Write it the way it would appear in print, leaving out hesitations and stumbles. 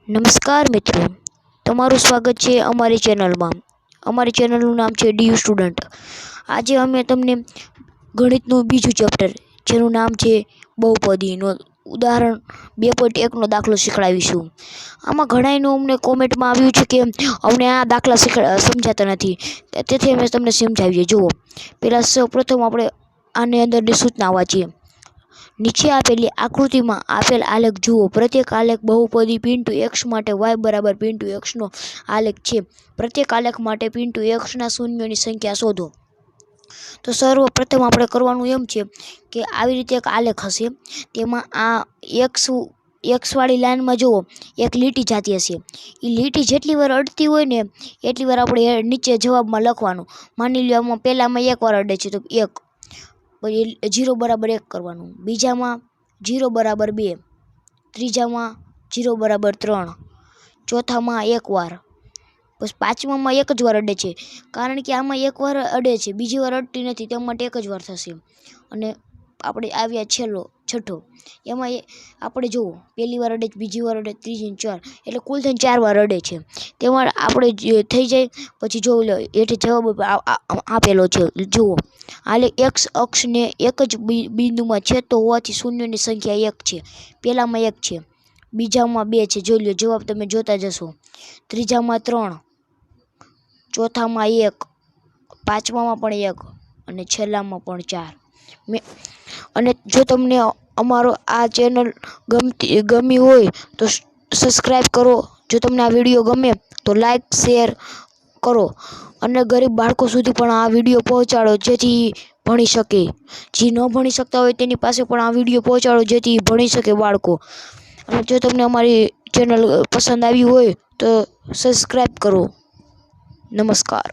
નમસ્કાર મિત્રો, તમારું સ્વાગત છે અમારી ચેનલમાં. અમારી ચેનલનું નામ છે ડીયુ સ્ટુડન્ટ. આજે અમે તમને ગણિતનું બીજું ચેપ્ટર જેનું નામ છે બહુપદીનો ઉદાહરણ 2.1નો દાખલો શીખવાડીશું. આમાં ઘણાયનું અમને કોમેન્ટમાં આવ્યું છે કે અમને આ દાખલા સમજાતા નથી, તેથી અમે તમને સમજાવીએ. જુઓ, પહેલાં સૌપ્રથમ આપણે આની અંદરની સૂચના વાંચીએ. નીચે આપેલી આકૃતિમાં આપેલ આલેખ જુઓ. પ્રત્યેક આલેખ બહુપદી પિન્ટુ એક્સ માટે y બરાબર પિન્ટુ એક્સનો આલેખ છે. પ્રત્યેક આલેખ માટે પિન્ટુ એક્સના શૂન્યોની સંખ્યા શોધો. તો સર્વપ્રથમ આપણે કરવાનું એમ છે કે આવી રીતે એક આલેખ હશે, તેમાં આ એક્સવાળી લાઇનમાં જુઓ એક લીટી જાતી હશે. એ લીટી જેટલી વાર અડતી હોય ને એટલી વાર આપણે નીચે જવાબમાં લખવાનું. માની લો આમાં પહેલામાં 1 વાર અડે છે તો 1, પછી 0 બરાબર 1 કરવાનું, બીજામાં 0 બરાબર 2, ત્રીજામાં 0 બરાબર 3, ચોથામાં 1 વાર, બસ પાંચમામાં 1 જ વાર અડે છે. કારણ કે આમાં 1 વાર અડે છે, બીજી વાર અડતી નથી, તે માટે 1 જ વાર થશે. અને આપણે આવ્યા છઠ્ઠો, એમાં આપણે જુઓ પહેલી વાર અડે, બીજી વાર અડે, ત્રીજી 4, એટલે કુલ થઈને 4 વાર અડે છે. તેમાં આપણે થઈ જાય. પછી જોઈ લો હેઠે જવાબ આપેલો છે. જુઓ, હાલે એક્સ અક્ષને એક જ બિંદુમાં છેદતો હોવાથી શૂન્યોની સંખ્યા 1 છે. પહેલામાં 1 છે, બીજામાં 2 છે, જોઈ લો જવાબ તમે જોતા જશો. ત્રીજામાં 3, ચોથામાં 1, પાંચમામાં પણ 1 અને છેલ્લામાં પણ 4. અને જો તમને અમારો આ ચેનલ ગમી હોય તો સબસ્ક્રાઈબ કરો. જો તમને આ વિડીયો ગમે તો લાઈક શેર કરો અને ગરીબ બાળકો સુધી પણ આ વિડીયો પહોંચાડો, જેથી ભણી શકે. જે ન ભણી શકતા હોય તેની પાસે પણ આ વિડીયો પહોંચાડો, જેથી ભણી શકે બાળકો. અને જો તમને અમારી ચેનલ પસંદ આવી હોય તો સબસ્ક્રાઈબ કરો. નમસ્કાર.